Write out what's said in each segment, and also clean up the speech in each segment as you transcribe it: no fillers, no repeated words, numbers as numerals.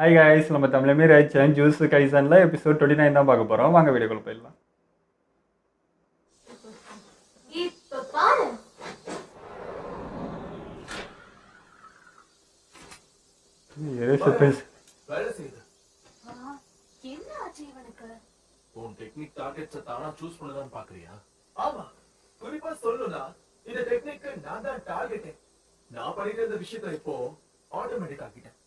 Hi guys, நம்ம தமிழமே ரைச்சன் juice கைசனில் episode 29 தான் பார்க்க போகிறோம். வாங்க வீடியோக்குள்ள போயிடலாம். இப்ப பாரு வேலை செய்யுது. என்ன ஆச்சு இவனுக்கு? உன் டெக்னிக் டார்கெட்ஸ தானா சூஸ் பண்ணதான் பாக்குறியா? ஆமா, குறிப்பா சொல்லணும்னா இந்த டெக்னிக்கு நான் தான் டார்கெட். நான் பண்ணிட்டு இருந்த விஷயத்தை இப்போ ஆட்டோமேட்டிக் ஆக்கிட்டேன்.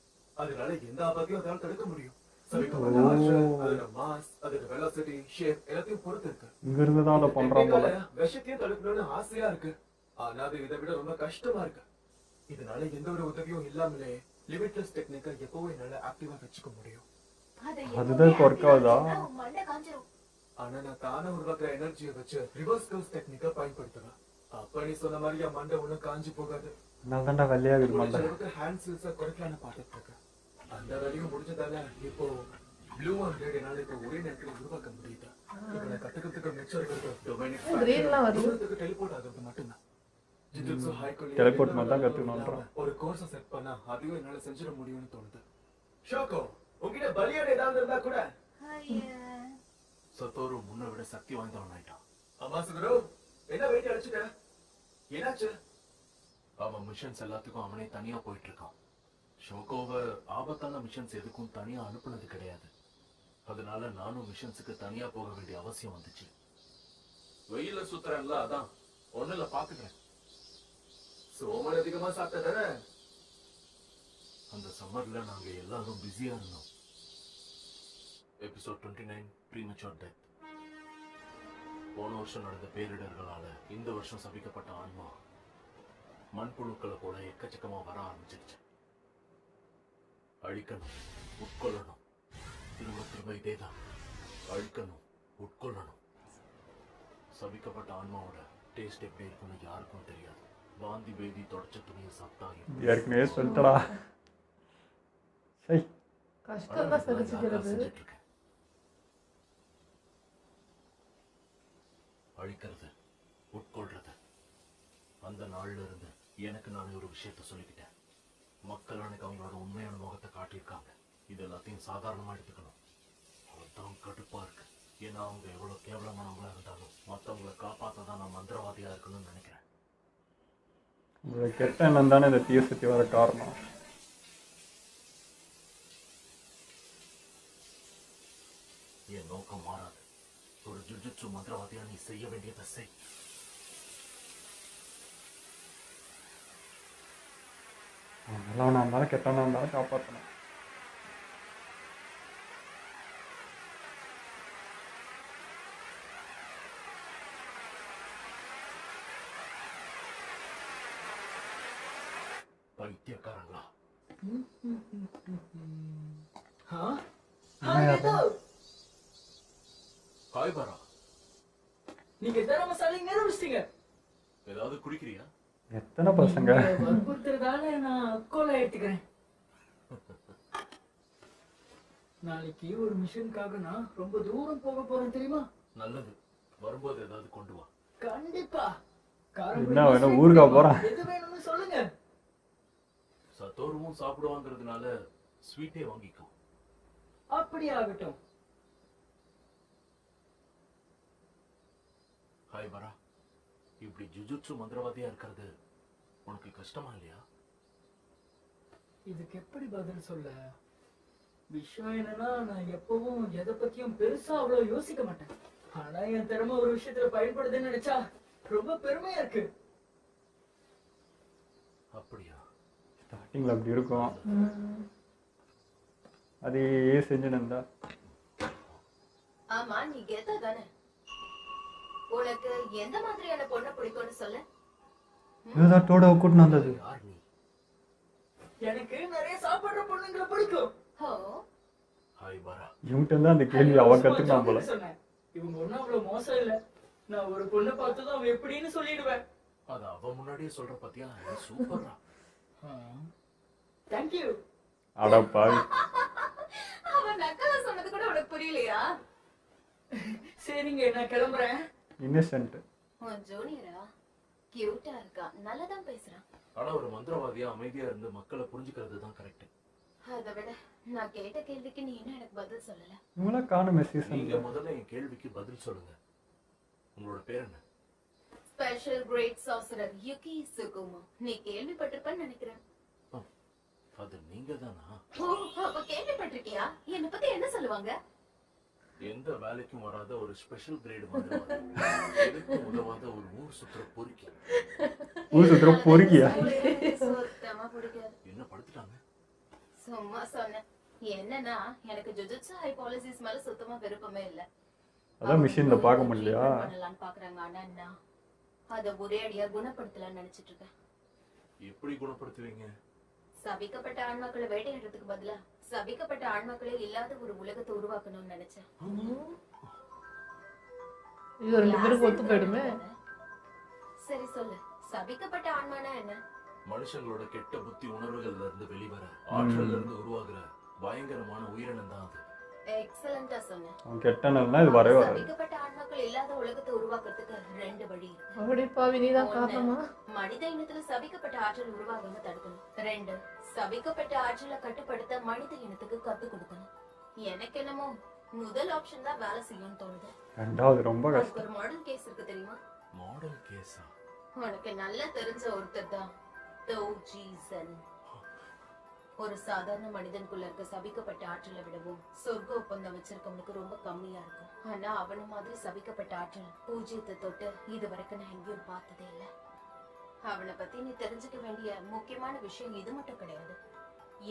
அதனால எந்த ஆபத்தையும் அதால தடுக்க முடியும். சபிக்கப்பட்ட ஆற்றல், அதோட மாஸ், அதோட வெலாசிட்டி, ஷேப் எல்லாத்தையும் பொறுத்து இருக்கு. இங்க இருந்து தான் அதை பண்றோம் போல. விஷயத்தையும் தடுக்கணும்னு ஆசையா இருக்கு. ஆனா அது இதை விட ரொம்ப கஷ்டமா இருக்கு. இதனால எந்த ஒரு உதவியும் இல்லாமலே லிமிட்லெஸ் டெக்னிக்கை எப்பவும் என்னால ஆக்டிவா வச்சுக்க முடியும். அதுதான் இப்போ ஒர்க் ஆகுதா? ஆனா நான் தானே உருவாக்குற எனர்ஜியை வச்சு ரிவர்ஸ் கர்வ்ஸ் டெக்னிக்கை பயன்படுத்துறேன். அப்ப நீ சொன்ன மாதிரி என் மண்டை ஒண்ணும் காஞ்சி போகாது. நான் தாண்டா வெள்ளையாகுது மண்டை. ஹேண்ட் சில்ஸை குறைக்கலான்னு பார்த்துட்டு இருக்கேன். அந்த வேலையும் முடிஞ்சதால இப்போ ப்ளூ அண்ட் ரெட் என்னால இப்போ ஒரே நேரத்தில் உருவாக்க முடியுது. இப்போ நான் கத்துக்கிறதுக்கு மிச்சம் இருக்கிறது டொமைனிக் டெலிபோர்ட் ஆகிறது மட்டும்தான். டெலிபோர்ட் மாதிரி தான் கற்றுக்கணுன்றோம். ஒரு கோர்ஸை செட் பண்ணா அதையும் என்னால செஞ்சிட முடியும்னு தோணுது. ஷோகோ, உங்ககிட்ட பலியாடு ஏதாவது இருந்தா கூட. சத்தோரு முன்ன விட சக்தி வாய்ந்தவன் ஆயிட்டான். ஆமா சுகுரு, என்ன வெயிட் அடிச்சுட்ட? என்னாச்சு? அவன் மிஷன்ஸ் எல்லாத்துக்கும் அவனே தனியா போயிட்டு இருக்கான். ஷோகோவை ஆபத்தான மிஷன்ஸ் எதுக்கும் தனியா அனுப்புனது கிடையாது. அதனால நானும் மிஷன்ஸுக்கு தனியா போக வேண்டிய அவசியம் வந்துச்சு. வெயில சுத்துறேன்ல, அதான் ஒண்ணுல பாத்துக்கிறேன். சோமன் அதிகமா சாப்பிட்டதானே? அந்த சம்மர்ல நாங்க எல்லாரும் பிஸியா இருந்தோம். Episode 29 premature death. போன வருஷம் நடந்த பேரிடர்களால இந்த வருஷம் சபிக்கப்பட்ட ஆன்மா மண்புழுக்களை போல எக்கச்சக்கமா வர ஆரம்பிச்சிருச்சு. அழிக்கணும், உட்கொள்ளணும். திரும்ப திரும்ப இதேதான். அழிக்கணும், உட்கொள்ளணும். சபிக்கப்பட்ட ஆன்மாவோட டேஸ்ட் எப்படி இருக்குன்னு யாருக்கும் தெரியாது. வாந்தி பேதி தொடச்ச துணியை சாப்பிட்டா ஏற்கனவே சொல்லிட்டடா. சரி, கஷ்டம் தான் சகிச்சுக்கிறது. அழிக்கிறது, உட்கொள்றது. அந்த நாள்ல இருந்து எனக்கு நான் ஒரு விஷயத்த சொல்லிக்கிட்டேன். மக்கள் எனக்கு அவங்களோட உண்மையான முகத்தை காட்டியிருக்காங்க. இது எல்லாத்தையும் சாதாரணமா எடுத்துக்கணும். அதுதான் கடுப்பா இருக்கு. ஏன்னா அவங்க எவ்வளவு கேவலமானவங்களா இருந்தாலும் மற்றவங்களை காப்பாற்றதான் நான் மந்திரவாதியா இருக்கணும்னு நினைக்கிறேன். இந்த கெட்ட எண்ணம் தானே இந்த தீய சுற்றி வர காரணம். என் நோக்கம் மாறாது. ஒரு ஜுஜுட்சு மந்திரவாதியா நீ செய்ய வேண்டியதை செய். நல்லவனா இருந்தாலும் கெட்டவனா இருந்தாலும் காப்பாற்றணும். பைத்தியக்காரங்களா? ஹாய் பாரா, நீங்க தரமா சாலிங்க நேரம்ஸ்டீங்க. ஏதாவது குடிக்கிறியா? எத்தனை பசங்க? வற்புறுத்துறதால நான் அக்கோல ஏத்துக்கிறேன். நாளைக்கு ஒரு மிஷனுக்காக நான் ரொம்ப தூரம் போக போறேன் தெரியுமா? நல்லது, வரும்போது ஏதாவது கொண்டு வா. கண்டிப்பா. என்ன வேணும்? ஊருக்கா போறான். எது வேணும்னு சொல்லுங்க. சத்தோருவும் சாப்பிடுவாங்கிறதுனால ஸ்வீட்டே வாங்கிக்கோ. அப்படி ஆகட்டும். ஹாய் பாரா, இப்படி ஜுஜுட்சு மந்திரவாதியா இருக்கிறது உனக்கு கஷ்டமா இல்லையா? இதுக்கு எப்படி பதில் சொல்ல? விஷயம் என்னன்னா, நான் எப்பவும் எதை பத்தியும் பெருசா அவ்வளவு யோசிக்க மாட்டேன். ஆனா என் திறமை ஒரு விஷயத்துல பயன்படுதுன்னு நினைச்சா ரொம்ப பெருமையா இருக்கு. அப்படியா? ஸ்டார்டிங்கில் அப்படி இருக்கும். அது செஞ்சுன்னு. ஆமா, நீ கெத்தா தானே? உனக்கு எந்த மாதிரியான பொண்ணை பிடிக்கும்னு சொல்ல. இதுதான் டோட கூட்டின்னு வந்தது. யார் நீ? எனக்கு நிறைய சாப்பிடுற பொண்ணுங்களை பிடிக்கும். ஹாய் பாரா. இவங்கிட்ட தான் அந்த கேள்வி அவ கத்துக்கலாம் போல. சொன்னேன், இவங்க ஒன்னும் அவ்வளவு மோசம் இல்ல. நான் ஒரு பொண்ணை பார்த்ததும் அவன் எப்படின்னு சொல்லிடுவேன். அது அவ முன்னாடியே சொல்ற பத்தியா? சூப்பரா. தேங்க்யூ. அட பாவி. அவன் நக்கலா சொன்னது கூட உனக்கு புரியலையா? சரிங்க, நான் கிளம்புறேன். இன்னசென்ட். உன் ஜூனியரா? கியூட்டா இருக்கா, நல்லதான் பேசுறான். ஆனா ஒரு மந்திரவாதியா அமைதியா இருந்து மக்களை புரிஞ்சுக்கிறது தான் கரெக்ட். அதை விட நான் கேட்ட கேள்விக்கு நீ என்ன எனக்கு பதில் சொல்லல. இவங்களா காணுமே நீங்க சீசன்ல. முதல்ல என் கேள்விக்கு பதில் சொல்லுங்க. உங்களோட பேர் என்ன? Special grade sorcerer Yuki Tsukumo. நீ கேள்விப்பட்டிருப்பன்னு நினைக்கிறேன். அது நீங்க தானா? ஓ, அப்ப கேள்விப்பட்டிருக்கியா? என்னை பத்தி என்ன சொல்லுவாங்க? எந்த வேலைக்கும் வராத ஒரு ஸ்பெஷல் கிரேடு மந்திரவாதி, எதுக்கும் உதவாத ஒரு ஊர் சுற்றுற பொறுக்கி. ஊர் சுத்துற பொறுக்கியா? சுத்தமா பிடிக்காது. என்ன படுத்துட்டாங்க? சும்மா சொன்னேன். என்னன்னா எனக்கு ஜுஜுட்சு ஹைபாலசிஸ் மேல சுத்தமா விருப்பமே இல்ல. அதான் மிஷின்ல பார்க்க முடியலையா? பண்ணலாம்னு பாக்குறாங்க. ஆனா நான் அத ஒரே அடியா குணப்படுத்தலாம்னு நினைச்சிட்டு இருக்கேன். எப்படி குணப்படுத்துவீங்க? சபிக்கப்பட்ட ஆன்மாக்களை வேட்டையாடுறதுக்கு பதிலா சபிக்கப்பட்ட ஆன்மாக்களே இல்லாத ஒரு உலகத்தை உருவாக்கணும்னு நினைச்சேன். இது 2 பேருக்கு ஒத்து போயிடுமே. சரி சொல்லு, சபிக்கப்பட்ட ஆன்மானா என்ன? மனுஷங்களோட கெட்ட புத்தி உணர்வுகள்ல இருந்து வெளிவர ஆற்றல்ல இருந்து உருவாகுற பயங்கரமான உயிரினம் தான் அது. எக்ஸலண்டா சொன்னேன். அவன் கெட்டனல்னா இது வரவே வராது. சபிக்கப்பட்ட ஆன்மாக்கள் இல்லாத உலகத்தை உருவாக்குறதுக்கு 2 வழி இருக்கு. அப்படி பாவி நீதான் காரணமா? மனித இனத்துல சபிக்கப்பட்ட ஆற்றல் உருவாகாம தடுக்கணும். 2, சபிக்கப்பட்ட ஆற்றலை கட்டுப்படுத்த மனித இனத்துக்கு கத்து கொடுக்கணும். எனக்கு என்னமோ முதல் ஆப்ஷன் தான் வேலை செய்யும்னு தோணுது. ரெண்டாவது ரொம்ப அதுக்கு கஷ்டம். ஒரு மாடல் கேஸ் இருக்கு தெரியுமா? மாடல் கேஸா? உனக்கு நல்லா தெரிஞ்ச ஒருத்தர் தான் தோஜீசன். ஒரு சாதாரண மனிதனுக்குள்ள இருக்க சபிக்கப்பட்ட ஆற்றலை விடவும் சொர்க்க ஒப்பந்தம் வச்சிருக்கவனுக்கு ரொம்ப கம்மியா இருக்கும். ஆனா அவன மாதிரி சபிக்கப்பட்ட ஆற்றல் பூஜ்ஜியத்தை தொட்டு இது வரைக்கும் நான் எங்கேயும் பார்த்ததே இல்லை. அவனை பத்தி நீ தெரிஞ்சுக்க வேண்டிய முக்கியமான விஷயம் இது மட்டும் கிடையாது.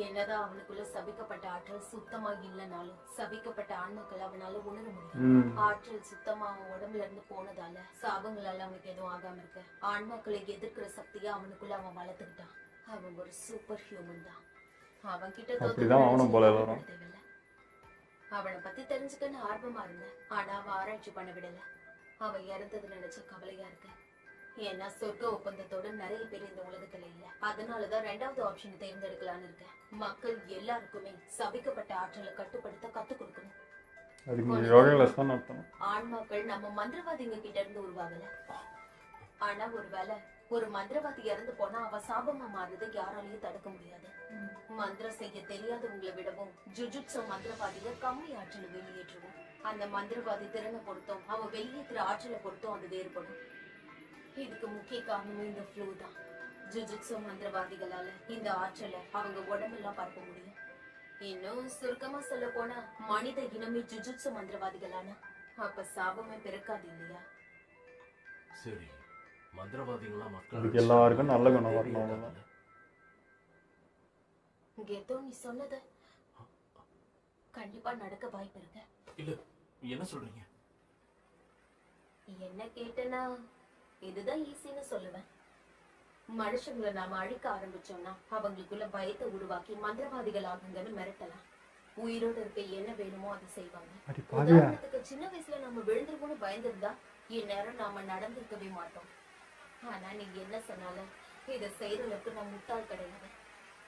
என்னதான் அவனுக்குள்ள சபிக்கப்பட்ட ஆற்றல் சுத்தமா இல்லைனாலும் சபிக்கப்பட்ட ஆன்மாக்கள் அவனால உணர முடியும். ஆற்றல் சுத்தமா அவன் உடம்புல இருந்து போனதால சாபங்களால அவனுக்கு எதுவும் ஆகாம இருக்க ஆன்மாக்களை எதிர்க்கிற சக்தியா அவனுக்குள்ள அவன் வளர்த்துக்கிட்டான். அவன் ஒரு சூப்பர் ஹியூமன் தான். அவன் கிட்ட அப்படிதான் அவனும் போல எல்லாரும். அவனை பத்தி தெரிஞ்சுக்கன்னு ஆர்வமா இருந்தேன். ஆனா அவன் ஆராய்ச்சி பண்ண விடல. அவன் இறந்தது நினைச்ச கவலையா இருக்கு. ஏன்னா சொர்க்க ஒப்பந்தத்தோட நிறைய பேர் இந்த உலகத்துல இல்ல. அதனாலதான் 2வது ஆப்ஷன் தேர்ந்தெடுக்கலான்னு இருக்கேன். மக்கள் எல்லாருக்குமே சபிக்கப்பட்ட ஆற்றலை கட்டுப்படுத்த கத்து கொடுக்கணும். அதுக்கு யோகலஸ் தான் நடத்தணும். ஆன்மாக்கள் நம்ம மந்திரவாதிங்க கிட்ட இருந்து உருவாகல. ஆனா ஒருவேளை ஒரு மந்திரவாதி இறந்து போனா அவ சாபமா மாறுறதை யாராலையும் தடுக்க முடியாது. மந்திரம் செய்ய தெரியாதவங்களை விடவும் ஜுஜுட்சு மந்திரவாதிய கம்மி ஆற்றலை வெளியேற்றுவோம். அந்த மந்திரவாதி திறனை பொறுத்தும் அவன் வெளியேற்றுற ஆற்றலை பொறுத்தும் அது வேறுபடும். இதுக்கு முக்கிய காரணமே இந்த ஃப்ளூ தான். ஜுஜுட்சு மந்திரவாதிகளால இந்த ஆற்றலை அவங்க உடம்பெல்லாம் பரப்ப முடியும். இன்னும் சுருக்கமா சொல்ல போனா மனித இனமே ஜுஜுட்சு மந்திரவாதிகளான அப்ப சாபமே பிறக்காது இல்லையா? சரி, மந்திரவாதிகளா மக்கள் அதுக்கு எல்லாருக்கும் நல்ல குணம் வரணும். அவ்வளவுதான். கெத்தோ நீ சொன்னது கண்டிப்பா நடக்க வாய்ப்பு இருக்கு. இல்ல, என்ன சொல்றீங்க? என்ன கேட்டனா இதுதான் ஈஸின்னு சொல்லுவேன். மனுஷங்களை நாம அழிக்க ஆரம்பிச்சோம்னா அவங்களுக்குள்ள பயத்தை உருவாக்கி மந்திரவாதிகள் ஆகுங்கன்னு மிரட்டலாம். உயிரோடு இருக்க என்ன வேணுமோ அதை செய்வாங்க. உதாரணத்துக்கு சின்ன வயசுல நம்ம விழுந்துருவோம்னு பயந்துருந்தா இந்நேரம் நாம நடந்திருக்கவே மாட்டோம். ஆனா நீ என்ன சொன்னாலும் இதை செய்யறதுக்கு நான் முட்டாள் கிடையாது.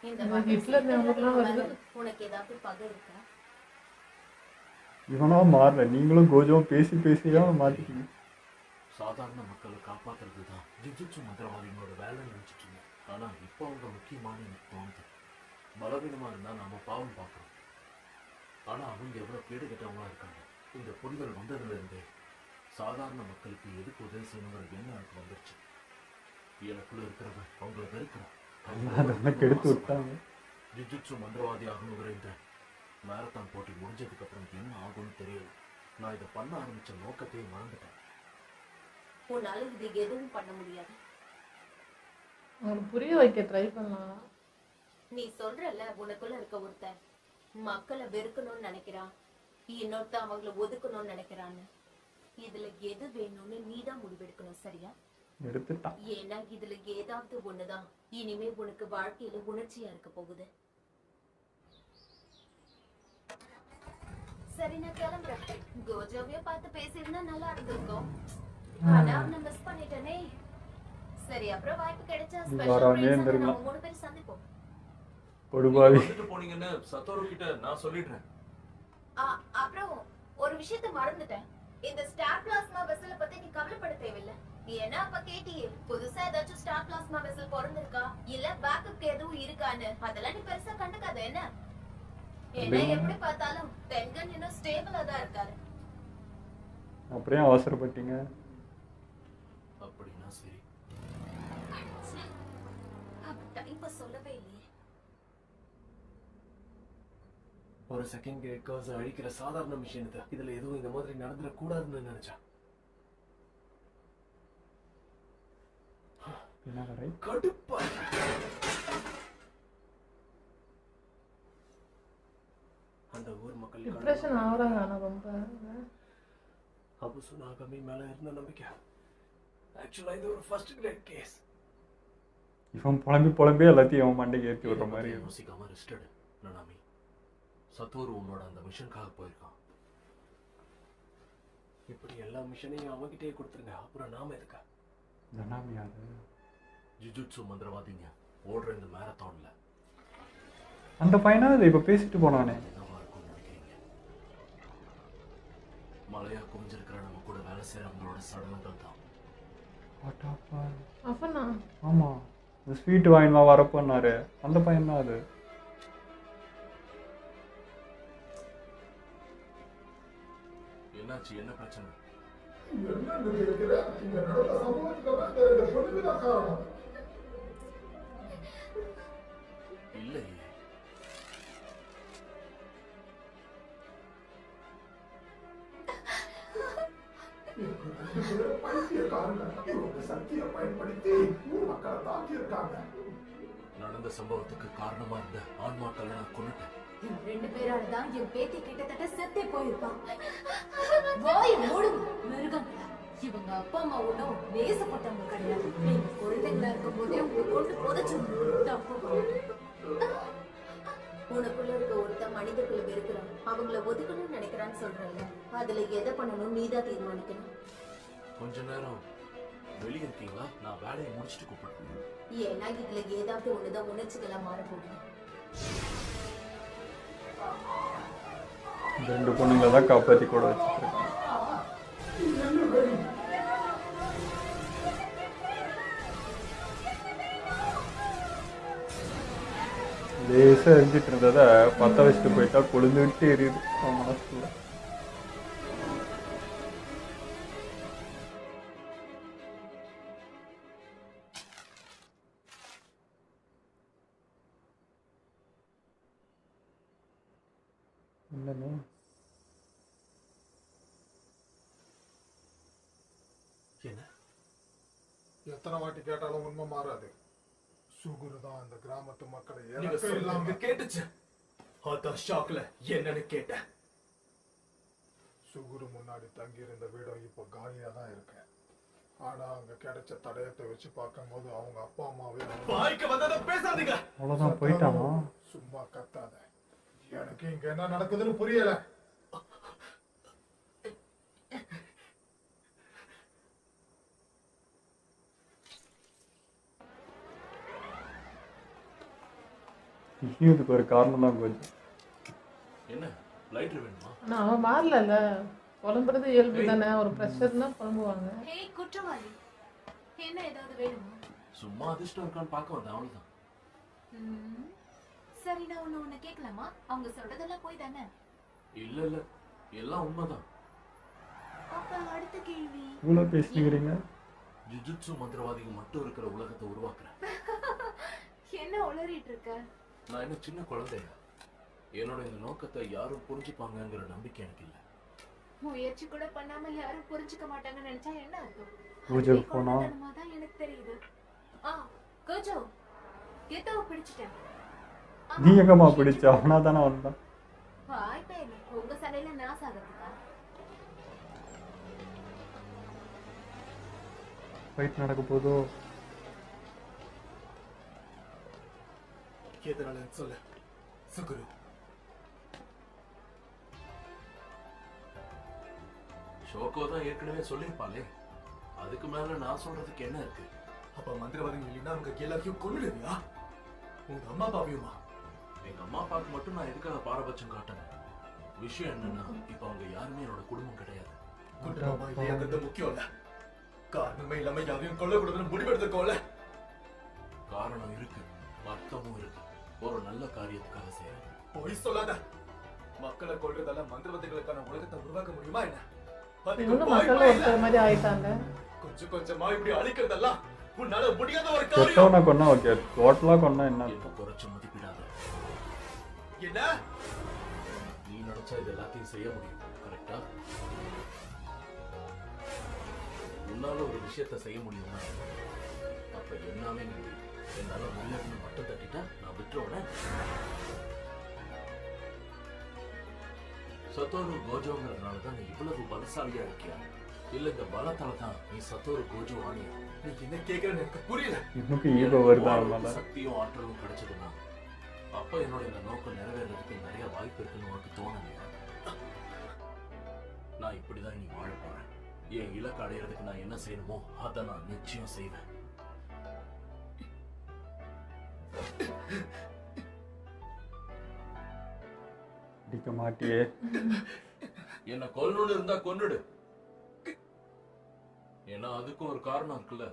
இந்த உனக்கு ஏதாவது பகை இருக்கா? இவனா மாறல, நீங்களும் கோஜவும் பேசி பேசிதான் மாத்திட்டீங்க. சாதாரண மக்களை காப்பாத்துறது தான் ஜுஜுட்சு மந்திரவாதிகளோட வேலைன்னு நினைச்சிட்டு இருந்தேன். ஆனா இப்போ அவங்க முக்கியமான எனக்கு தோணுது. பலவீனமா இருந்தா நாம பாவம் பார்க்கறோம். ஆனா அவங்க எவ்வளவு கேடு கெட்டவங்களா இருக்காங்க. இந்த புரிதல் வந்ததுல இருந்தே சாதாரண மக்களுக்கு எதுக்கு உதவி செய்யணுங்கிற எண்ணம் எனக்கு வந்துருச்சு. எனக்குள்ள இருக்கிறவன் அவங்கள வெறுக்கிறான். கெடுத்து விட்டாங்க. ஜுஜுட்சு மந்திரவாதி ஆகணுங்கிற இந்த மேரத்தான் போட்டி முடிஞ்சதுக்கு அப்புறம் என்ன ஆகும்னு தெரியல. நான் இதை பண்ண ஆரம்பிச்ச நோக்கத்தையே மறந்துட்டேன். உன்னால இது எதுவும் பண்ண முடியாது. அவனுக்கு புரிய வைக்க ட்ரை பண்ணலாம். நீ சொல்றல உனக்குள்ள இருக்க ஒருத்தன் மக்களை வெறுக்கணும்னு நினைக்கிறான், இன்னொருத்த அவங்கள ஒதுக்கணும்னு நினைக்கிறான்னு. இதுல எது வேணும்னு நீதான் முடிவெடுக்கணும், சரியா? எடுத்துட்டான். ஏன்னா இதுல ஏதாவது ஒண்ணுதான் இனிமே உனக்கு வாழ்க்கையில உணர்ச்சியா இருக்க போகுது. சரி, நான் கிளம்புறேன். கோஜோவிய பார்த்து பேசியிருந்தா நல்லா இருந்திருக்கும். ஆனா அவனை மிஸ் பண்ணிட்டேனே. சரி, அப்புறம் வாய்ப்பு கிடைச்சா ஸ்பெஷல் நம்ம 3 பேரும் சந்திப்போம். பொடுபாவி போனீங்கன்னு சத்தோரு கிட்ட நான் சொல்லிடுறேன். அப்புறம் ஒரு விஷயத்தை மறந்துட்டேன். இந்த ஸ்டார் பிளாஸ்மா வெசல பத்தி நீ கவலைப்பட தேவையில்லை. ஏன்னா அப்ப கேட்டியே புதுசா ஏதாச்சும் ஸ்டார் பிளாஸ்மா வெசல் பிறந்திருக்கா இல்ல பேக்கப்க்கு எதுவும் இருக்கான்னு. அதெல்லாம் நீ பெருசா கண்டுக்காத. என்ன என்ன எப்படி பார்த்தாலும் தென்கன் இன்னும் ஸ்டேபிளா தான் இருக்காரு. அப்புறம் ஏன் அவசரப்பட்டீங்க? அப்படின்னா சரி. அவர் டைப்ப சொல்லவே இல்லையே. ஒரு செகண்ட் கேட்காச அழிக்கிற சாதாரண மிஷின் இது. இதுல எதுவும் இந்த மாதிரி நடந்துடக்கூடாதுன்னு நினைச்சேன். என்ன வரை கடுப்பா அந்த ஊர் மக்கள் டிப்ரெஷன் ஆகுறாங்க ஆனா ரொம்ப. அபுசு நாகமி மேல இருந்த நம்பிக்கை ஆக்சுவலா இது ஒரு ஃபர்ஸ்ட் கிரேட் கேஸ். இவன் புலம்பி எல்லாத்தையும் அவன் மண்டைக்கு ஏற்றி விடுற மாதிரி. யோசிக்காம ரெஸ்டட் நனாமி. சத்தோரு உன்னோட அந்த மிஷனுக்காக போயிருக்கான். இப்படி எல்லா மிஷனையும் அவன்கிட்டயே கொடுத்துருங்க. அப்புறம் நாம எதுக்கா? நனாமி யாரு? ஜுஜுட்சு மந்திரவாதிங்க ஓடுற இந்த மேரத்தான்ல. அந்த பையனா அது இப்ப பேசிட்டு போனானே. என்னவா இருக்கும்னு நினைக்கிறீங்க? மலையா குமிஞ்சிருக்கிற நம்ம கூட வேலை செய்யறவங்களோட சடலங்கள் தான். அப்பனா ஆமா, இந்த ஸ்வீட் வாங்கினா வரப்போனாரு அந்த பையன் தான் அது. என்னாச்சு? என்ன பிரச்சனை? இல்லையே. நடந்த சம்பவத்துக்கு காரணமா இருந்த ஆன்மாக்களை நான் கொன்னுட்டேன். இவங்க 2 பேரால தான் என் பேத்தி கிட்டத்தட்ட செத்தே போயிருப்பான். வாய் மூடுங்க மிருகங்களா. இவங்க அப்பா அம்மா ஒன்றும் நேசப்பட்டவங்க கிடையாது. நீங்க குழந்தைங்களா இருக்கும் போதே உங்க கொண்டு புதைச்சு தப்பு பண்ணிட்டு. உனக்குள்ள இருக்க ஒருத்தன் மனிதக்குள்ள வெறுக்கிறான், அவங்கள ஒதுக்கணும்னு நினைக்கிறான்னு சொல்றல. அதுல எதை பண்ணணும் நீதான் தீர்மானிக்கணும். கொஞ்ச நேரம் வெளியே இருக்கீங்களா? நான் வேலையை முடிச்சுட்டு கூப்பிடுறேன். ஏன்னா இதுல ஏதாவது ஒண்ணுதான் உணர்ச்சிகளா மாறப்போகுது. 2 பொண்ணுங்களை தான் காப்பாற்றி கூட வச்சுருக்காங்க. லேசா எரிஞ்சிட்டு இருந்ததை பற்ற வச்சுட்டு போயிட்டா கொழுந்துட்டு எரியுது அவன் மனசுக்குள்ள. என்னன்னு என்ன? எத்தனை வாட்டி கேட்டாலும் உண்மை மாறாது. சுகுரு தான் அந்த கிராமத்து மக்களை நீங்க இறக்க சொல்லுங்க இல்லாம கேட்டுச்சு. அதான் ஷாக்ல என்னன்னு கேட்டேன். சுகுரு முன்னாடி தங்கி இருந்த வீடும் இப்போ காலியா தான் இருக்கு. ஆனா அங்க கிடைச்ச தடயத்தை வச்சு பார்க்கும்போது அவங்க அப்பா அம்மாவே வாய்க்கு வந்ததை பேசாதீங்க. அவ்வளோதான் போயிட்டானா? சும்மா கத்தாத. எனக்கு இங்க என்ன நடக்குதுன்னு புரியல. இதுக்கு ஒரு காரணம் தான் கொஞ்சம். என்ன லைட்டர் வேணுமா? ஆனா அவன் மாறல. புலம்புறது இயல்பு தானே. ஒரு ப்ரெஷர்னா புலம்புவாங்க. ஹே குற்றவாளி, என்ன ஏதாவது வேணுமா? சும்மா அதிர்ஷ்டம் இருக்கான்னு பார்க்க வந்தேன், அவ்வளவுதான். சரி, நான் ஒண்ணு கேட்கலாமா? அவங்க சொல்றதெல்லாம் போய் தானே? இல்ல இல்ல, எல்லாம் உண்மைதான். அப்ப அடுத்த கேள்வி, இவ்வளோ பேசிக்கிறீங்க. ஜுஜுட்சு மந்திரவாதிகள் மட்டும் இருக்கிற உலகத்தை உருவாக்குறேன். என்ன உளறிட்டு இருக்க? நான் என்ன சின்ன குழந்தையா? என்னோட இந்த நோக்கத்தை யாரும் புரிஞ்சுப்பாங்கங்கிற நம்பிக்கை எனக்கு இல்ல. முயற்சி கூட பண்ணாம யாரும் புரிஞ்சுக்க மாட்டாங்கன்னு நினைச்சா என்ன அர்த்தம்? பூஜைக்கு போனா தான் எனக்கு தெரியுது. கோஜோ கெத்தவ பிடிச்சிட்டேன். நீ எங்கம்மா பிடிச்ச? அவனா தானே வந்தான். வாய்ப்பே இல்லை. உங்க சண்டையில நான் சாகிறதுக்கா? ஃபைட் நடக்க போதோ? எதனால சொல்லு சுகுரு. ஷோகோ தான் ஏற்கனவே சொல்லிருப்பாளே, அதுக்கு மேல நான் சொல்றதுக்கு என்ன இருக்கு? அப்ப மந்திரவாதிகள் இல்லைன்னா உங்க எல்லாத்தையும் கொல்லுடுவியா? உங்க அம்மா அப்பாவையுமா? எங்க அம்மா அப்பாவுக்கு மட்டும் நான் எதுக்காக பாரபட்சம் காட்டணும்? விஷயம் என்னன்னா, இப்ப அவங்க யாருமே என்னோட குடும்பம் கிடையாது. குடும்பமா இல்லையாங்கிறது முக்கியம் இல்ல, காரணமே இல்லாம யாரையும் கொல்லக்கூடாதுன்னு முடிவெடுத்துக்கோல. காரணம் இருக்கு, அர்த்தமும் இருக்கு. ஒரு நல்ல காரியத்துக்காக செய்யறேன். பொய் சொல்லாத. மக்களை கொள்றதால மந்திரவாதிகளுக்கான உலகத்தை உருவாக்க முடியுமா என்ன? அதுக்கு இன்னும் வாய்ப்பே மக்கள் இல்ல. ஒருத்தர் மாதிரி ஆயிட்டாங்க. கொஞ்சம் கொஞ்சமா இப்படி அழிக்கிறதெல்லாம் உன்னால முடியாத ஒரு காரியம். செத்தவனை கொன்னா ஓகே, டோட்டலாக கொன்னா என்ன என்ன அர்த்தம்? குறைச்சு மதிப்பிடாத. என்ன நீ நினைச்சா இது எல்லாத்தையும் செய்ய முடியும், கரெக்டா? உன்னால ஒரு விஷயத்த செய்ய முடியுமா? அப்ப என்னாலே முடியும். என்னால முடியாதுன்னு மட்டும் தட்டிட்டா நான் விட்டுருவேன். சத்தோரு கோஜோங்கிறதுனால தான் நீ இவ்வளவு பலசாலியா இருக்கியா? இல்ல இந்த பலத்தால தான் நீ சத்தோரு கோஜோ ஆனியா? நீ என்ன கேக்குறன்னு எனக்கு புரியல. இன்னும் ஈகோ வருதா உனக்கு அதனால? சக்தியும் ஆற்றலும் கிடைச்சதுன்னா அப்ப என்னோட இந்த நோக்கம் நிறைவேறதுக்கு நிறைய வாய்ப்பு இருக்குன்னு உனக்கு தோணலையா? நான் இப்படிதான் இனி வாழ போறேன். என் இலக்கு அடையிறதுக்கு நான் என்ன செய்யணுமோ அதை நான் நிச்சயம் செய்வேன். அடிக்க மாட்டியே. என்ன கொல்லணும்னு இருந்தா கொன்னுடு. ஏன்னா அதுக்கும் ஒரு காரணம் இருக்குல்ல.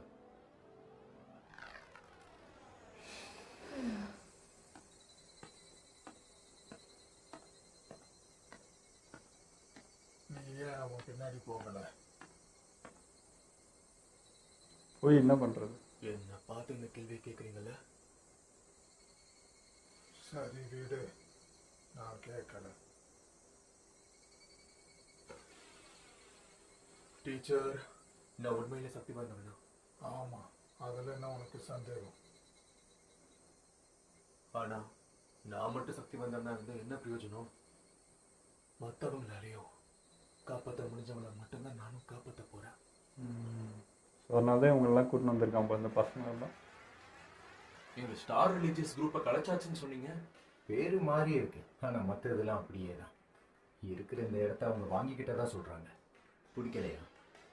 நீ ஏன் அவன் பின்னாடி போகல? போய் என்ன பண்றது? என்ன பார்த்து இந்த கேள்வி கேக்குறீங்கல்ல? சரி வீடு, நான் கேட்கல. டீச்சர், நான் உண்மையிலே சக்தி வாய்ந்தவனா? ஆமா, அதுல என்ன உனக்கு சந்தேகம்? ஆனா நான் மட்டும் சக்தி வாய்ந்தவனா இருந்தா என்ன பிரயோஜனம்? மற்றவங்களாலையும் காப்பாற்ற முடிஞ்சவங்கள மட்டும்தான் நானும் காப்பாற்ற போறேன். ஸோ அதனால தான் இவங்கெல்லாம் கூட்டின்னு வந்திருக்கான் இப்போ இந்த பசங்களெல்லாம். எங்க ஸ்டார் ரிலீஜியஸ் குரூப்பை கலைச்சாச்சுன்னு சொன்னீங்க. பேரு மாறி இருக்கு, ஆனா மற்றதெல்லாம் அப்படியே தான் இருக்கிற. இந்த இடத்த அவங்க வாங்கிக்கிட்டதா சொல்றாங்க. பிடிக்கலையா?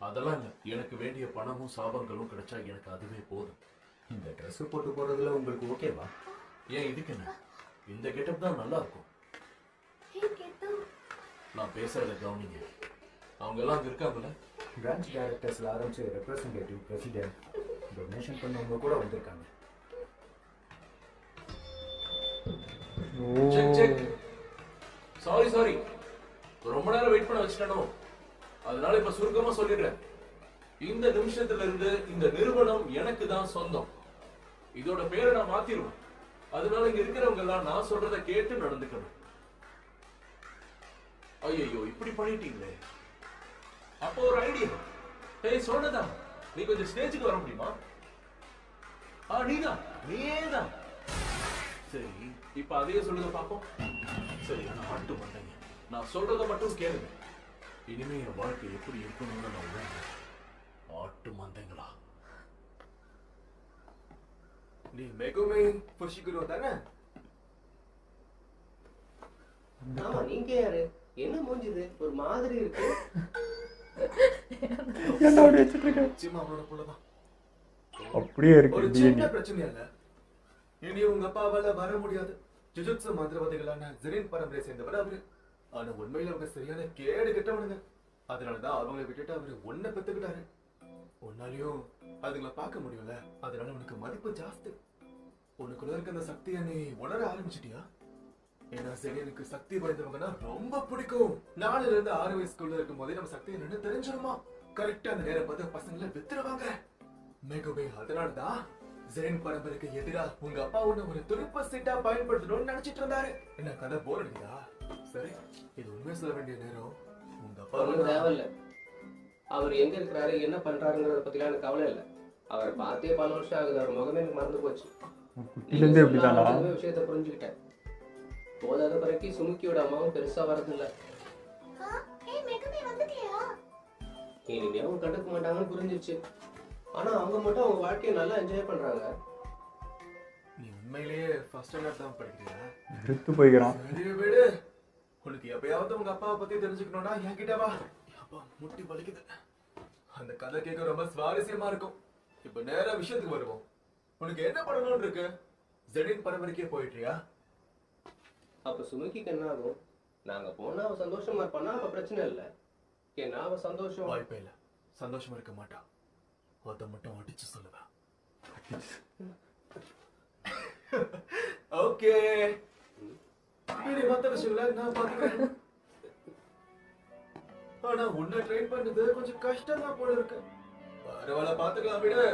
அதெல்லாம் இல்லை. எனக்கு வேண்டிய பணமும் சாபங்களும் கிடைச்சா எனக்கு அதுவே போதும். இந்த ட்ரெஸ் போட்டு போறதுல உங்களுக்கு ஓகேவா? ஏன் இதுக்கு என்ன? இந்த கெட்டப் தான் நல்லா இருக்கும். நான் பேசுறத கவனிங்க. அவங்க எல்லாம் அங்க இருக்காங்கல்ல? பிரான்ச் டைரக்டர்ஸ்ல ஆரம்பிச்சு ரெப்ரசன்டேட்டிவ், பிரசிடென்ட், டொனேஷன் பண்ணவங்க கூட வந்திருக்காங்க. Check check. சாரி ரொம்ப நேரம் வெயிட் பண்ண வச்சுட்டனோ, அதனால இப்ப சுருக்கமா சொல்லிடுறேன். இந்த நிமிஷத்துல இருந்து இந்த நிறுவனம் எனக்கு தான் சொந்தம். இதோட பேரை நான் மாத்திருவேன். அதனால இங்க இருக்கிறவங்க எல்லாம் நான் சொல்றத கேட்டு நடந்துக்கணும். ஐயோ இப்படி பண்ணிட்டீங்களே. அப்போ ஒரு ஐடியா. ஏய் சொன்னதா, நீ கொஞ்சம் ஸ்டேஜுக்கு வர முடியுமா? நீதான். சரி, இப்ப அதையே சொல்லுங்க பாப்போம். சரி, ஆனா மட்டும் வந்தீங்க. நான் சொல்றத மட்டும் கேளுங்க. இனிமே என் வாழ்க்கை எப்படி இருக்கணும்னு நான் உணர்ந்தேன். ஆட்டு மந்தைங்களா? நீ மெகுமே புஷிக்குரோ தானே? ஆமா, நீங்க யாரு? என்ன மூஞ்சுது ஒரு மாதிரி இருக்கு? என்ன அப்படி வச்சுட்டு இருக்க? நிச்சயமா அவனோட புள்ளதான். அப்படியே இருக்கு ஒரு DNA. சின்ன பிரச்சனை இல்ல. இனி உங்க அப்பாவால வர முடியாது. ஜுஜுட்சு மந்திரவாதிகளான ஜெரின் பரம்பரை சேர்ந்தவர் அவரு. ஆனா உண்மையில அவங்க சரியான கேடு கெட்டவனுங்க. அதனாலதான் அவங்களை விட்டுட்டு அவரு ஒன்ன பெத்துக்கிட்டாரு. உன்னாலையும் அதுங்களை பார்க்க முடியல. அதனால உனக்கு மதிப்பு ஜாஸ்தி. உனக்குள்ள இருக்க அந்த சக்தியை நீ உணர ஆரம்பிச்சிட்டியா? ஏன்னா ஜெரினுக்கு சக்தி வாய்ந்தவங்கன்னா ரொம்ப பிடிக்கும். 4 இருந்து 6 வயசுக்குள்ள இருக்கும் போதே நம்ம சக்தி என்னன்னு தெரிஞ்சிருமா? கரெக்டா அந்த நேரம் பார்த்து பசங்களை வித்துருவாங்க. மெகுமே அதனாலதான் ஜெரின் பரம்பரைக்கு எதிரா உங்க அப்பா உன்னை ஒரு துருப்ப சீட்டா பயன்படுத்தணும்னு நினைச்சிட்டு இருந்தாரு. என்ன கதை போர் அடிக்குதா? சரி, இது உண்மையை சொல்ல வேண்டிய நேரம். உங்க அப்பா ஒன்றும் தேவையில்ல. அவர் எங்க இருக்கிறாரு, என்ன பண்றாருங்கிறத பத்திலாம் எனக்கு கவலை இல்லை. அவரை பார்த்தே பல வருஷம் ஆகுது. அவர் முகமே எனக்கு மறந்து போச்சு. குட்டிலேருந்தே எப்படிதானா? விஷயத்த புரிஞ்சுக்கிட்டேன். போதாத பிறகு சுமுக்கியோட அம்மாவும் பெருசா வரதில்ல. இனிமே அவங்க கண்டுக்க மாட்டாங்கன்னு புரிஞ்சிருச்சு. ஆனா அவங்க மட்டும் அவங்க வாழ்க்கையை நல்லா என்ஜாய் பண்றாங்க. நீ உண்மையிலேயே ஃபர்ஸ்ட் ஸ்டாண்டர்ட் தான் படிக்கிறியா? எடுத்து போய்க்கிறான். சரி விடு. உனக்கு எப்பயாவது உங்க அப்பாவை பத்தி தெரிஞ்சுக்கணும்னா என்கிட்ட வா. அப்பா முட்டி வலிக்குது. அந்த கதை கேட்க ரொம்ப சுவாரஸ்யமா இருக்கும். இப்ப நேரா விஷயத்துக்கு வருவோம். உனக்கு என்ன பண்ணணும்னு இருக்கு? ஜெரின் பரம்பரைக்கே போயிட்டியா? அப்ப சுமுக்கிக்கு என்ன ஆகும்? நாங்க போனா அவ சந்தோஷமா இருப்பானா? அப்ப பிரச்சனை இல்லை. ஏன்னா அவ சந்தோஷம். வாய்ப்பே இல்ல. சந்தோஷமா இருக்க மாட்டா. அதை மட்டும் அடிச்சு சொல்லுவேன். ஓகே. மீறி மத்த விஷயங்களை நான் பாத்துக்கிறேன். ஆனா உன்னை ட்ரெயின் பண்றது கொஞ்சம் கஷ்டம் தான் போல இருக்கு. பரவாயில்ல, பாத்துக்கலாம் விடு.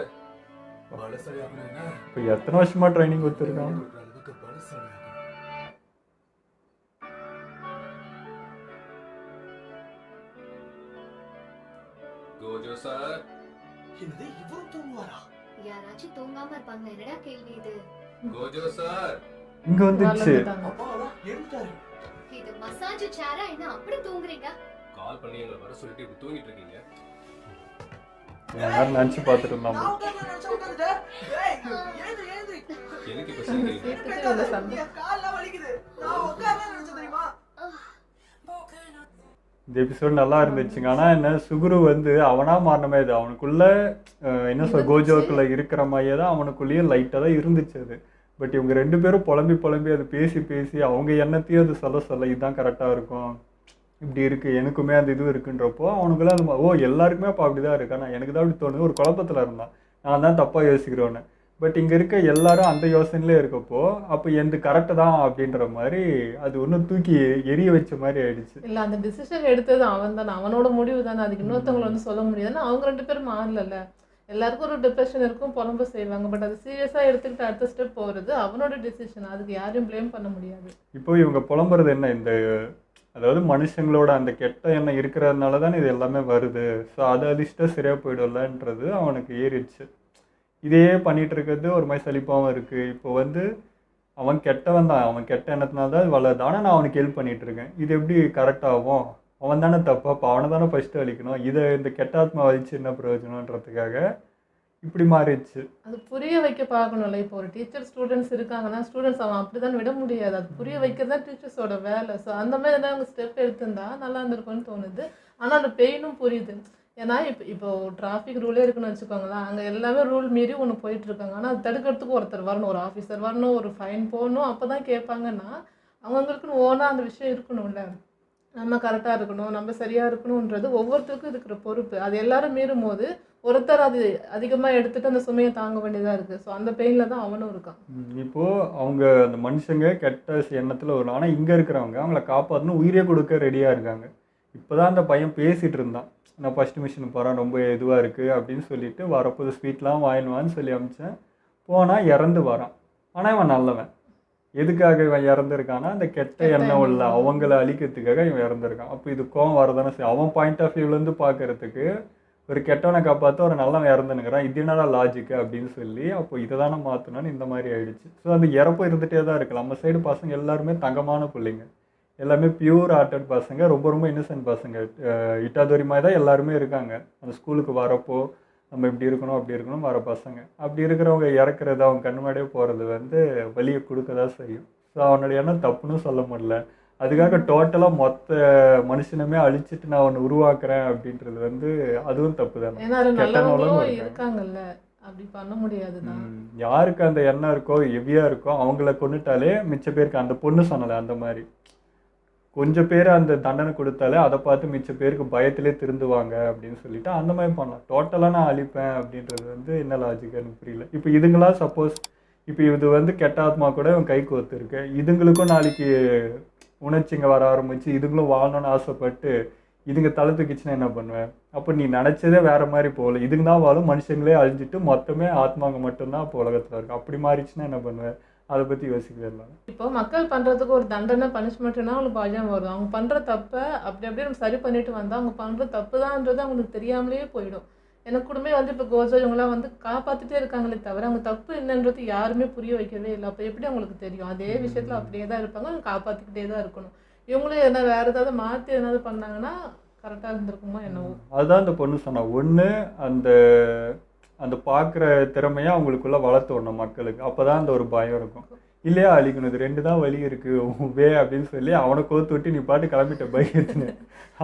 பலசாலி ஆகணும் என்ன? இப்போ எத்தனை வருஷமா ட்ரைனிங் கொடுத்துருக்கான்? கொடுக்குற அளவுக்கு பலசாலி ஆகணும். கோஜோ சார், என்னது இவரும் தூங்குவாரா? யாராச்சும் தூங்காம இருப்பாங்க. என்னடா கேள்வி இது? கோஜோ சார், இங்க வந்துச்சு. வந்துட்டாங்க. அப்பாடா எழுந்தாரு. இது மசாஜ் சேரா என்ன அப்படி தூங்குறீங்க? கால் பண்ணி எங்களை வர சொல்லிட்டு இப்படி தூங்கிட்டு இருக்கீங்க. யாரும் நினச்சி பார்த்துட்டு இருந்தாங்க. எனக்கு இப்ப சிரிக்கிறீங்க? சீட்டுக்கு வந்து சண்டை. இந்த எபிசோட் நல்லா இருந்துச்சுங்க. ஆனால் என்ன, சுகுரு வந்து அவனா மாறின மாதிரி இது அவனுக்குள்ள என்ன சொல் கோஜோக்குள்ள இருக்கிற மாதிரியே தான் அவனுக்குள்ளேயே லைட்டாக தான் இருந்துச்சு அது. பட் இவங்க ரெண்டு பேரும் புலம்பி அது பேசி அவங்க எண்ணத்தையும் அது சொல்ல இதுதான் கரெக்டாக இருக்கும், இப்படி இருக்குது, எனக்குமே அந்த இது இருக்குன்றப்போ அவனுக்குள்ள அந்த ஓ எல்லாருக்குமே அப்போ அப்படி தான் இருக்கு. ஆனால் எனக்கு தான் அப்படி தோணுது. ஒரு குழப்பத்தில் இருந்தான், நான் தான் தப்பாக யோசிக்கிறோன்னு. பட் இங்கே இருக்க எல்லாரும் அந்த யோசனையிலே இருக்கப்போ அப்போ எந்த கரெக்டு தான் அப்படின்ற மாதிரி அது ஒன்றும் தூக்கி எரிய வச்ச மாதிரி ஆயிடுச்சு. இல்லை, அந்த டிசிஷன் எடுத்தது அவன் தானே, அவனோட முடிவு தானே. அதுக்கு இன்னொருத்தவங்களை வந்து சொல்ல முடியாதுன்னா அவங்க ரெண்டு பேரும் மாறல. எல்லாருக்கும் ஒரு டிப்ரெஷன் இருக்கும், புலம்ப செய்வாங்க. பட் அது சீரியஸாக எடுத்துக்கிட்டு அடுத்த ஸ்டெப் போகிறது அவனோட டிசிஷன். அதுக்கு யாரையும் ப்ளேம் பண்ண முடியாது. இப்போ இவங்க புலம்புறது என்ன, இந்த அதாவது மனுஷங்களோட அந்த கெட்ட எண்ணம் இருக்கிறதுனால தானே இது எல்லாமே வருது. ஸோ அதை அதிர்ஷ்டம் சரியாக போயிடும்லன்றது அவனுக்கு ஏறிடுச்சு. இதையே பண்ணிட்டு இருக்கிறது ஒரு மாதிரி சலிப்பாகவும் இருக்குது. இப்போ வந்து அவன் கெட்டவன் தான், அவன் கெட்ட எண்ணத்தினால தான் வளருது. ஆனால் நான் அவனுக்கு ஹெல்ப் பண்ணிகிட்டு இருக்கேன். இது எப்படி கரெக்டாகும்? அவன் தானே தப்பா, அப்போ அவனை தானே ஃபஸ்ட்டு அழிக்கணும். இதை இந்த கெட்டாத்மா வலிச்சு என்ன பிரயோஜனன்றதுக்காக இப்படி மாறிடுச்சு. அது புரிய வைக்க பார்க்கணும்ல. இப்போ ஒரு டீச்சர் ஸ்டூடெண்ட்ஸ் இருக்காங்கன்னா ஸ்டூடெண்ட்ஸ் அவன் அப்படி தான் விட முடியாது. அது புரிய வைக்கிறது தான் டீச்சர்ஸோட வேலை. ஸோ அந்த மாதிரி தான் அவங்க ஸ்டெப் எடுத்திருந்தா நல்லா இருந்திருக்கும்னு தோணுது. ஆனால் அந்த பெயினும் புரியுது. ஏன்னா இப்போ டிராஃபிக் ரூலே இருக்குன்னு வச்சுக்கோங்களேன். அங்கே எல்லாமே ரூல் மீறி ஒன்று போயிட்டுருக்காங்க. ஆனால் அது தடுக்கிறதுக்கு ஒருத்தர் வரணும், ஒரு ஆஃபீஸர் வரணும், ஒரு ஃபைன் போடணும். அப்போ தான் கேட்பாங்கன்னா அவங்களுக்குன்னு ஓனாக அந்த விஷயம் இருக்கணும்ல. நம்ம கரெக்டாக இருக்கணும், நம்ம சரியாக இருக்கணுன்றது ஒவ்வொருத்தருக்கும் இருக்கிற பொறுப்பு. அது எல்லாரும் மீறும் போது ஒருத்தர் அது அதிகமாக எடுத்துகிட்டு அந்த சுமையை தாங்க வேண்டியதாக இருக்குது. ஸோ அந்த பெயினில் தான் அவனும் இருக்கான். இப்போது அவங்க அந்த மனுஷங்க கெட்ட எண்ணத்தில் வரும். ஆனால் இங்கே இருக்கிறவங்க அவங்கள காப்பாற்றணும், உயிரே கொடுக்க ரெடியாக இருக்காங்க. இப்போ தான் அந்த பையன் பேசிகிட்டு இருந்தான், நான் ஃபஸ்ட்டு மிஷினுக்கு போகிறேன், ரொம்ப இதுவாக இருக்குது அப்படின்னு சொல்லிட்டு வரப்போது ஸ்வீட்லாம் வாங்கினுவான்னு சொல்லி அமிச்சேன். போனால் இறந்து வரான். ஆனால் இவன் நல்லவன். எதுக்காக இவன் இறந்துருக்கான்னா அந்த கெட்ட எண்ணம் இல்லை அவங்கள அழிக்கிறதுக்காக இவன் இறந்துருக்கான். அப்போ இது கோவம் வரதானே சரி. அவன் பாயிண்ட் ஆஃப் வியூலேருந்து பார்க்கறதுக்கு ஒரு கெட்டவனை காப்பாற்ற ஒரு நல்லவன் இறந்துனுக்கிறான், இது என்னடா லாஜிக்கு அப்படின்னு சொல்லி அப்போ இதை தானே மாற்றணும்னு இந்த மாதிரி ஆயிடுச்சு. ஸோ அந்த இறப்பு இருந்துகிட்டே தான் இருக்குது. நம்ம சைடு பசங்க எல்லாருமே தங்கமான பிள்ளைங்க, எல்லாமே பியூர் ஆர்டட் பசங்க, ரொம்ப ரொம்ப இன்னசென்ட் பசங்க. இட்டாதோரி மாதிரி தான் எல்லாருமே இருக்காங்க. அந்த ஸ்கூலுக்கு வரப்போ நம்ம இப்படி இருக்கணும் அப்படி இருக்கணும் வர பசங்க. அப்படி இருக்கிறவங்க இறக்குறது, அவங்க கண்ணு முன்னாடியே போகிறது வந்து வலியை கொடுக்க தான் செய்யும். ஸோ அவனுடைய எண்ணம் தப்புன்னு சொல்ல முடியல. அதுக்காக டோட்டலாக மொத்த மனுஷனுமே அழிச்சிட்டு நான் ஒன்று உருவாக்குறேன் அப்படின்றது வந்து அதுவும் தப்பு தானே. ஏன்னா அது நல்லவங்களும் இருக்காங்கல்ல, அப்படி பண்ண முடியாதுதான். யாருக்கு அந்த எண்ணம் இருக்கோ ஹெவியாக இருக்கோ அவங்கள கொண்டுட்டாலே மிச்ச பேருக்கு, அந்த பொண்ணு சொன்னலை அந்த மாதிரி கொஞ்சம் பேர் அந்த தண்டனை கொடுத்தாலே அதை பார்த்து மிச்ச பேருக்கு பயத்திலே திருந்துவாங்க அப்படின்னு சொல்லிட்டு அந்த மாதிரி பண்ணலாம். டோட்டலாக நான் அழிப்பேன் அப்படின்றது வந்து என்ன லாஜிக் எனக்கு புரியல. இப்போ இதுங்களா சப்போஸ் இப்போ இது வந்து கெட்ட ஆத்மா கூட இவன் கை கோத்துருக்கு, இதுங்களுக்கும் நாளைக்கு உணர்ச்சிங்க வர ஆரம்பிச்சு இதுங்களும் வாழணும்னு ஆசைப்பட்டு இதுங்க தலை தூக்கிச்சுன்னா என்ன பண்ணுவேன்? அப்போ நீ நினச்சதே வேற மாதிரி போகல, இதுங்க தான் வாழும், மனுஷங்களே அழிஞ்சிட்டு மொத்தமே ஆத்மாங்க மட்டும்தான் இப்போ உலகத்தில் இருக்கு. அப்படி மாறிச்சுன்னா என்ன பண்ணுவேன்? அதை பற்றி யோசிக்கவே இல்லை. இப்போ மக்கள் பண்ணுறதுக்கு ஒரு தண்டனை பனிஷ்மெண்ட்னா அவங்களுக்கு பயம் வரும். அவங்க பண்ணுற தப்பை அப்படியே நம்ம சரி பண்ணிட்டு வந்தால் அவங்க பண்ணுற தப்பு தான்ன்றது அவங்களுக்கு தெரியாமலே போயிடும். எனக்கு கூடமே வந்து இப்போ கோஜோ இவங்களாம் வந்து காப்பாற்றிட்டே இருக்காங்களே தவிர அவங்க தப்பு என்னன்றது யாருமே புரிய வைக்கவே இல்லை. அப்போ எப்படி அவங்களுக்கு தெரியும்? அதே விஷயத்தில் அப்படியே தான் இருப்பாங்க, அவங்க காப்பாற்றிக்கிட்டே தான் இருக்கணும். இவங்களும் என்ன வேறு ஏதாவது மாற்றி ஏதாவது பண்ணாங்கன்னா கரெக்டாக இருந்திருக்குமோ என்னவோ. அதுதான் அந்த பொண்ணு சொன்னா. ஒன்று அந்த அந்த பார்க்குற திறமையை அவங்களுக்குள்ள வளர்த்து விடணும் மக்களுக்கு, அப்போ தான் அந்த ஒரு பயம் இருக்கும். இல்லையா அழிக்கணும், இது ரெண்டு தான் வழி இருக்குது வே அப்படின்னு சொல்லி அவனை கோத்து விட்டு நீ பாட்டு கிளம்பிட்ட பயத்துன்னு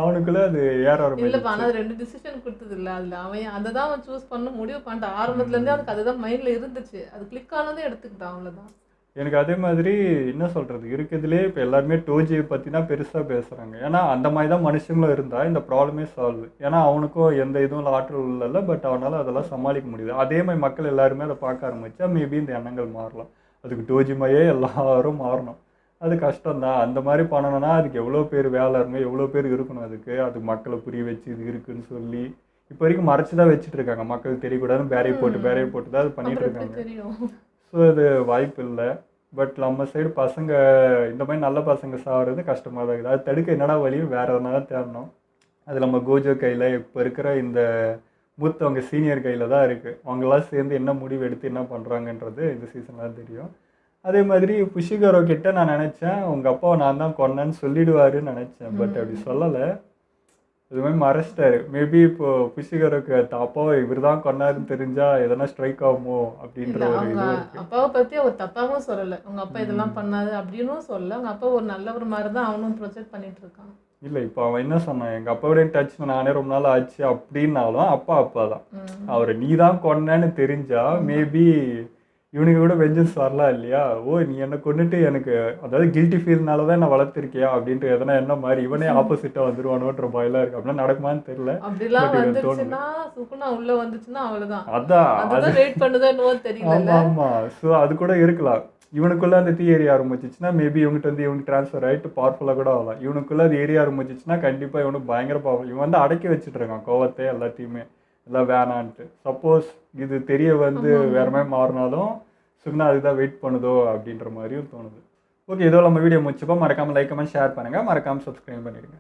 அவனுக்குள்ள அது ஏற வர இல்லைப்பா. ஆனால் அது 2 டிசிஷன் கொடுத்தது இல்லை. அதில் அவன் அதை தான் அவன் சூஸ் பண்ண முடிவு பண்ணிட்டான். ஆரம்பத்துலேருந்தே அவனுக்கு அதுதான் மைண்டில் இருந்துச்சு, அது கிளிக் ஆனதே எடுத்துக்கிட்டான், அவ்வளோதான். எனக்கு அதே மாதிரி என்ன சொல்கிறது இருக்கிறதுலே இப்போ எல்லாருமே டோஜியை பற்றி தான் பெருசாக பேசுகிறாங்க. ஏன்னா அந்த மாதிரி தான் மனுஷங்களும் இருந்தால் இந்த ப்ராப்ளமே சால்வ். ஏன்னா அவனுக்கும் எந்த இதுவும் ஆற்றல் இல்லை, பட் அவனால் அதெல்லாம் சமாளிக்க முடியுது. அதே மாதிரி மக்கள் எல்லாருமே அதை பார்க்க ஆரம்பித்தா மேபி இந்த எண்ணங்கள் மாறலாம். அதுக்கு டோஜி மாதிரியே எல்லாரும் மாறணும். அது கஷ்டம்தான். அந்த மாதிரி பண்ணணும்னா அதுக்கு எவ்வளோ பேர் வேலை இருக்கணும், எவ்வளோ பேர் இருக்கணும் அதுக்கு. அது மக்களை புரிய வச்சு இது இருக்குன்னு சொல்லி இப்போ வரைக்கும் மறைச்சு தான் வச்சுட்டு இருக்காங்க. மக்களுக்கு தெரியக்கூடாதுன்னு பேரை போட்டு தான் அது பண்ணிட்டு அப்புறம் எப்படி இருக்காங்க. தெரியும்? ஸோ அது வாய்ப்பு இல்லை. பட் நம்ம சைடு பசங்க இந்த மாதிரி நல்ல பசங்க சாகிறது கஷ்டமாக தான் இருக்குது. அது தடுக்க என்னடா வழியும் வேற ஒன்றா தான் தேடணும். அது நம்ம கோஜோ கையில், இப்போ இருக்கிற இந்த மூத்தவங்க சீனியர் கையில் தான் இருக்குது. அவங்களாம் சேர்ந்து என்ன முடிவு எடுத்து என்ன பண்ணுறாங்கன்றது இந்த சீசனில் தான் தெரியும். அதே மாதிரி புஷிகரோ கிட்ட நான் நினச்சேன் உங்கள் அப்பாவை நான் தான் கொன்னேன்னு சொல்லிடுவாருன்னு நினச்சேன். பட் அப்படி சொல்லலை, இது மாதிரி மறைச்சிட்டாரு. மேபி இப்போ புஷிகரோக்கு அப்பாவை இவர் தான் கொன்னாருன்னு தெரிஞ்சா எதனா ஸ்ட்ரைக் ஆகுமோ அப்படின்ற இல்ல ஒரு அவங்க இது இருக்கு. அப்பாவை பத்தி அவர் தப்பாவும் சொல்லல. உங்க அப்பா இதெல்லாம் பண்ணாது அப்படின்னும் சொல்லல. உங்க அப்பா ஒரு நல்லவர் மாதிரி தான் அவனும் ப்ரொஜெக்ட் பண்ணிட்டு இருக்கான். இல்லை இப்போ அவன் என்ன சொன்னான், எங்கள் அப்பாவோட டச் நானே ரொம்ப நாள் ஆச்சு அப்படின்னாலும் அப்பா தான். அவரை நீ தான் கொன்னேன்னு தெரிஞ்சா மேபி இவனுக்கு கூட வெஞ்சன்ஸ் வரலாம் இல்லையா. ஓ நீ என்னை கொண்டுட்டு எனக்கு அதாவது கில்ட்டி ஃபீல்னால தான் நான் வளர்த்துருக்கியா அப்படின்ட்டு எதனா என்ன மாதிரி இவனே ஆப்போசிட்டாக வந்துருவானோன்ற பயலாம் இருக்கு. அப்படின்னா நடக்குமான்னு தெரியல. அப்படிலாம் But இவன் வந்துருச்சுன்னா சுகுணா உள்ள வந்துச்சுன்னா அவ்வளவுதான். அதான் அதுதான் வெயிட் பண்ணுதோ என்னவோ தெரியல. ஆமா ஆமா. ஸோ அது கூட இருக்கலாம். இவனுக்குள்ள அந்த தீ ஏரியா ஆரம்பிச்சிச்சுன்னா மேபி இவங்ககிட்ட வந்து இவனுக்கு ட்ரான்ஸ்ஃபர் ஆகிட்டு பவர்ஃபுல்லாக கூட ஆகலாம். இவனுக்குள்ள அது ஏரியா ஆரம்பிச்சிச்சுன்னா கண்டிப்பாக இவனுக்கு பயங்கர பவர். இவன் வந்து அடக்கி வச்சுட்டு இருக்கான் கோவத்தை எல்லாத்தையுமே, எல்லாம் வேணான்ட்டு. சப்போஸ் இது தெரிய வந்து வேற மாதிரி மாறினாலும் சுகுணா அதுதான் வெயிட் பண்ணுதோ அப்படின்ற மாதிரியும் தோணுது. ஓகே, இதோ நம்ம வீடியோ முடிச்சுப்போம். மறக்காமல் லைக் கமெண்ட் ஷேர் பண்ணுங்கள், மறக்காமல் சப்ஸ்கிரைப் பண்ணிடுங்க.